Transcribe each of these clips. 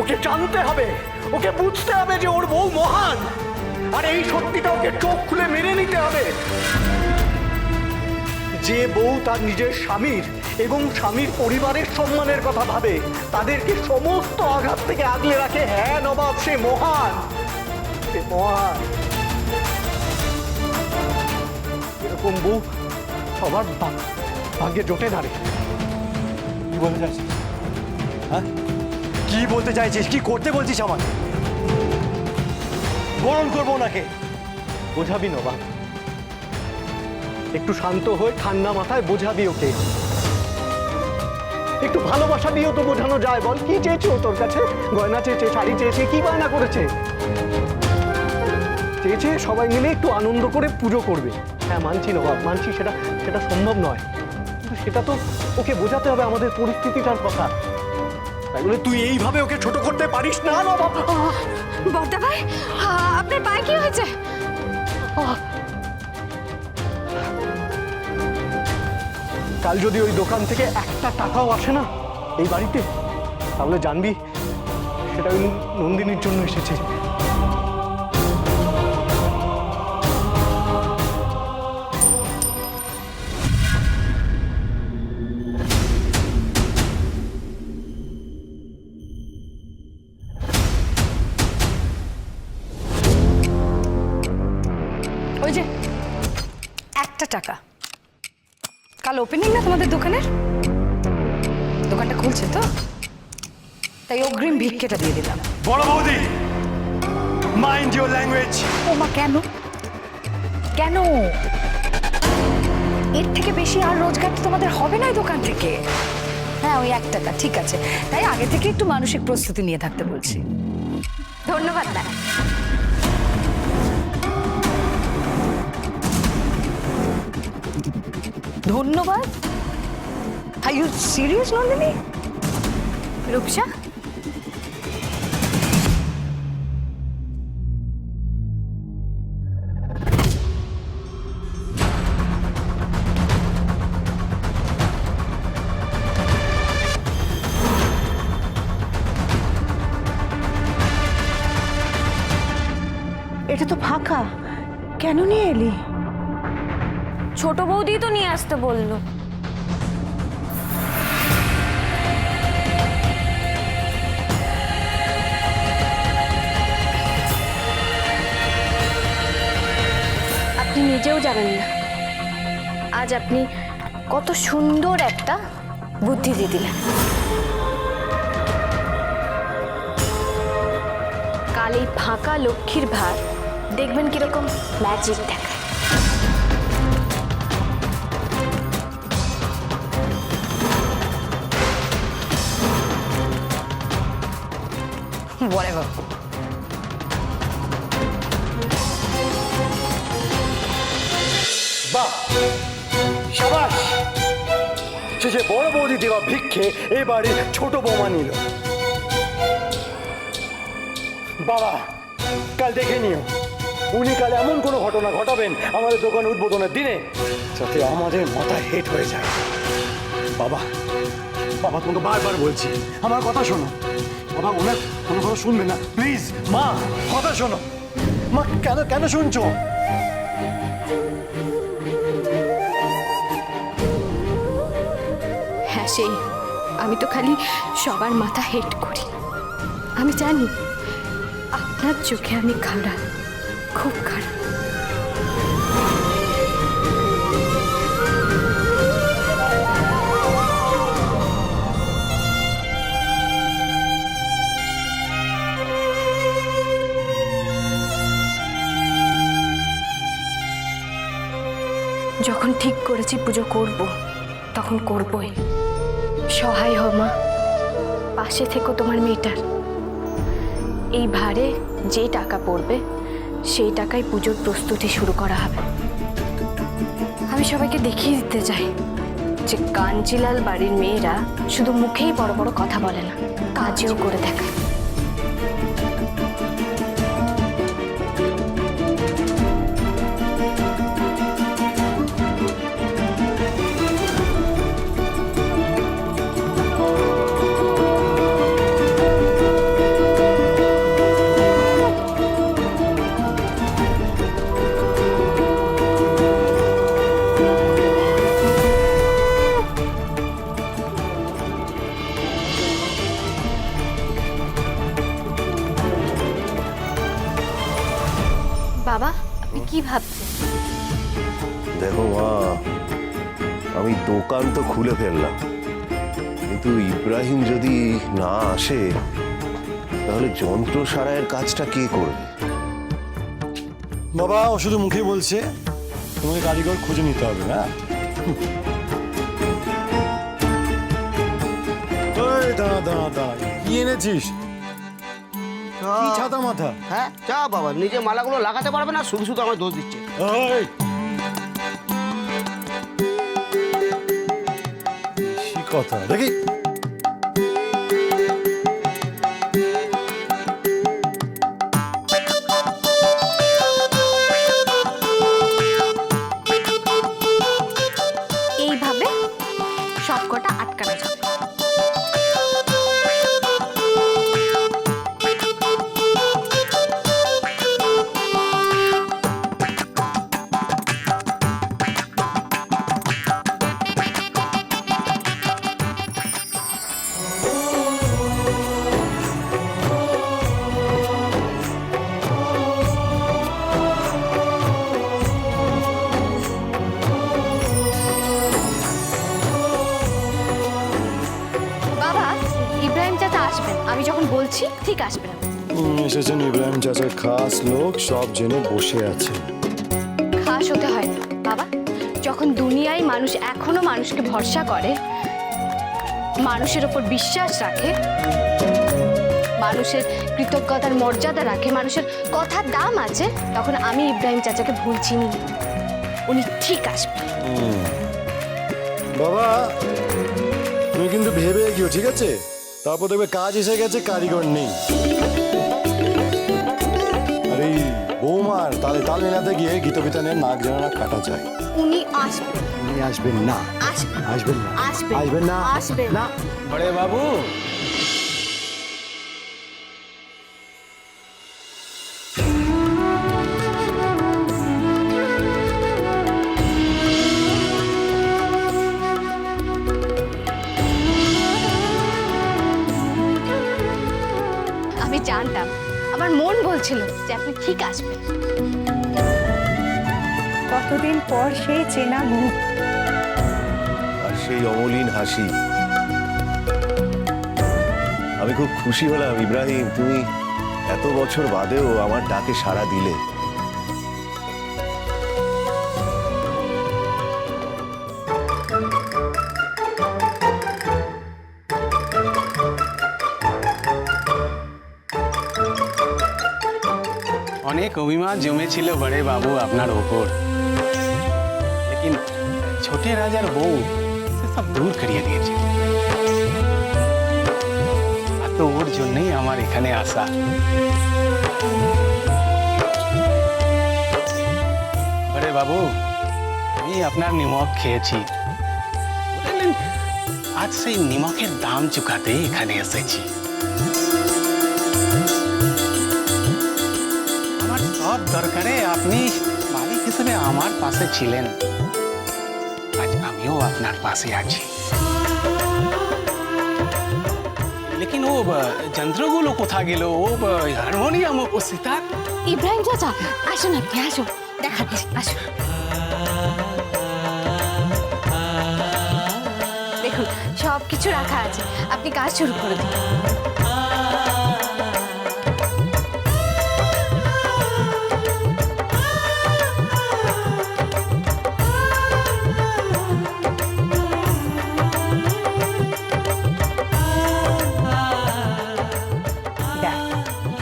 ওকে জানতে হবে, ওকে বুঝতে হবে যে ওর বউ মহান, আর এই সত্যিটা ওকে চোখ খুলে মেনে নিতে হবে। যে বউ তার নিজের স্বামীর এবং স্বামীর পরিবারের সম্মানের কথা ভাবে, তাদেরকে সমস্ত আঘাত থেকে আগলে রাখে, হ্যাঁ নবাব, সে মহান, সে মহান। এরকম বউ সবার ভাগ্যে জোটে না রে। কি বলতে চাইছিস? হ্যাঁ, কি বলতে চাইছিস? কি করতে বলছিস আমার? বরণ করবো ওনাকে। বোঝাবি নবাব, একটু শান্ত হয়ে ঠান্ডা মাথায় বোঝাবি ওকে। একটু ভালোবাসা দিয়েও তো বোঝানো যায়। বল, কি চেয়েছে ও তোর কাছে? গয়না চেয়েছে, শাড়ি চেয়েছে, কি গয়না করেছে? চেয়েছে সবাই মিলে একটু আনন্দ করে পুজো করবে। হ্যাঁ মানছি নবাব, মানছি, সেটা সেটা সম্ভব নয়, কিন্তু সেটা তো ওকে বোঝাতে হবে আমাদের পরিস্থিতিটার কথা। তাই বলে তুই এইভাবে ওকে ছোট করতে পারিস না নবাব। বড়দা ভাই, আপনার পায়ে কি হয়েছে? কাল যদি ওই দোকান থেকে একটা টাকাও আসে না এই বাড়িতে, তাহলে জানবি সেটা ওই নন্দিনীর জন্য এসেছে। ওই যে একটা টাকা, কাল ওপেনিং না তোমাদের দোকানের? দোকানটা খুলছে তো, তাই অগ্রিম ভিক্ষেটা দিয়ে দিলাম। বড় বৌদি, মাইন্ড ইউর ল্যাঙ্গুয়েজ। ও মা, কেন কেন? এর থেকে বেশি আর রোজগার তো তোমাদের হবে না এই দোকান থেকে। হ্যাঁ, ওই 1 টাকা ঠিক আছে, তাই আগে থেকে একটু মানসিক প্রস্তুতি নিয়ে থাকতে বলছি। ধন্যবাদ না। ধন্যবাদ? Are you serious Nandini? Rupsa, এটা তো ফাঁকা, কেন নিয়ে এলি? ছোট বৌদি তো নিয়ে আসতে বললো। আপনি নিজেও জানেন না আজ আপনি কত সুন্দর একটা বুদ্ধি দিয়ে দিলেন। কাল এই ফাঁকা লক্ষ্মীর ভার দেখবেন কিরকম ম্যাজিক দেখায়। whatever. বাহ, সাবাস। শেষে বড় বৌদি দেওয়া ভিক্ষে এবারে ছোট বৌমা নিল। বাবা, কাল দেখে নিও, উনি কাল এমন কোনো ঘটনা ঘটাবেন আমাদের দোকান উদ্বোধনের দিনে যাতে আমাদের মাথা হেট হয়ে যায়। বাবা, বাবা তোমাকে বারবার বলছি আমার কথা শোনো। বাবা, ওনার কোনো কথা শুনবে না প্লিজ। মা, কথা শোনো। মা, কেন কেন শুনছো? হ্যাঁ, সেই আমি তো খালি সবার মাথা হেট করি। আমি জানি আপনার চোখে আমি খারাপ, খুব খারাপ। যখন ঠিক করেছি পুজো করব, তখন করবই। সহায় হ মা, পাশে থেকো তোমার মেয়েটার। এই ভারে যে টাকা পড়বে সেই টাকায় পুজোর প্রস্তুতি শুরু করা হবে। আমি সবাইকে দেখিয়ে দিতে চাই যে কাঞ্চিলাল বাড়ির মেয়েরা শুধু মুখেই বড় বড় কথা বলে না, কাজেও করে দেখায়। কি ভাবছে? দেখো মা, আমি দোকান তো খুলে ফেললাম, কিন্তু ইব্রাহিম যদি না আসে তাহলে যন্ত্র সারাইয়ের কাজটা কে করবে? বাবা ও শুধু মুখে বলছে, তোমাকে কারিগর খুঁজে নিতে হবে না। ওই দাঁড়া দাঁড়া দাঁড়া, কি এনেছিস? কি ছাতা মাথা? হ্যাঁ যা বাবা, নিজে মালাগুলো লাগাতে পারবে না, শুধু শুধু আমার দোষ দিচ্ছে। ওই বেশি কথা দেখি। এইভাবে সবকটা আটকানো যাবে। বাবা, ইব্রাহিম চাচা আসবেন, আমি যখন বলছি ঠিক আসবেন। এসেছেন ইব্রাহিম চাচার খাস লোক, সব জেনে বসে আছে। খাস হতে হয় না বাবা, যখন দুনিয়ায় মানুষ এখনো মানুষকে ভরসা করে, মানুষের ওপর বিশ্বাস রাখে, মানুষের কৃতজ্ঞতার মর্যাদা রাখে, মানুষের কথার দাম আছে, তখন আমি ইব্রাহিম চাচাকে ভুল চিনি না। উনি ঠিক আসবেন। বাবা তুমি কিন্তু ভেবে গিয়েও, ঠিক আছে? তারপর দেখবে কাজ এসে গেছে, কারিগর নেই। আর এই বৌমার তালে তাল মেলাতে গিয়ে গীতবিতানের নাক যেন না কাটা যায়। উনি আসবেন। উনি আসবেন না। আসবেন। আসবেন না। আসবেন। আসবেন না। আসবেন। না। বড়ে বাবু, আমি জানতাম, আমার মন বলছিল যে আপনি ঠিক আসবেন। কতদিন পর সেই চেনা মুখ। আর সেই অমলিন হাসি। আমি খুব খুশি হলাম ইব্রাহিম, তুমি এত বছর বাদেও আমার ডাকে সাড়া দিলে। অনেক অভিমান জমেছিল বড়ে বাবু আপনার ওপর, लेकिन छोटे রাজার বউ সে সব দূর করিয়ে দিয়েছে। আর তো ওর জন্যই আমার এখানে আসা। বড়ে বাবু, আমি আপনার নিমক খেয়েছি, বললেন আজ সেই নিমকের দাম চুকাতে এখানে এসেছি। সব দরকারে আপনি মালিক হিসেবে আমার পাশে ছিলেন, আজ আমিও আপনার পাশে আছি। लेकिन ও যন্ত্রগুলো কোথা গেল? ও হারমোনিয়াম, ও সিতার? ইব্রাহিম চাচা আসুন, আপনি আসুন, দেখাচ্ছি, আসুন। দেখুন সব কিছু রাখা আছে, আপনি কাজ শুরু করে দিন।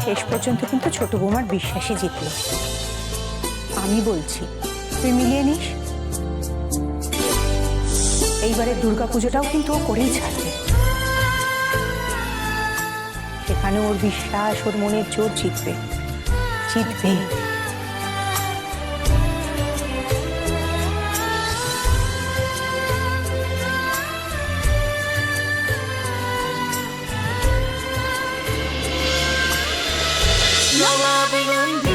শেষ পর্যন্ত কিন্তু ছোট বৌমার বিশ্বাসই জিতল। আমি বলছি তুই মিলিয়ে নিস, এইবারে দুর্গাপুজোটাও কিন্তু ও করেই ছাড়বে। সেখানে ওর বিশ্বাস, ওর মনের জোর জিতবে, জিতবে। নবাবিনন্দী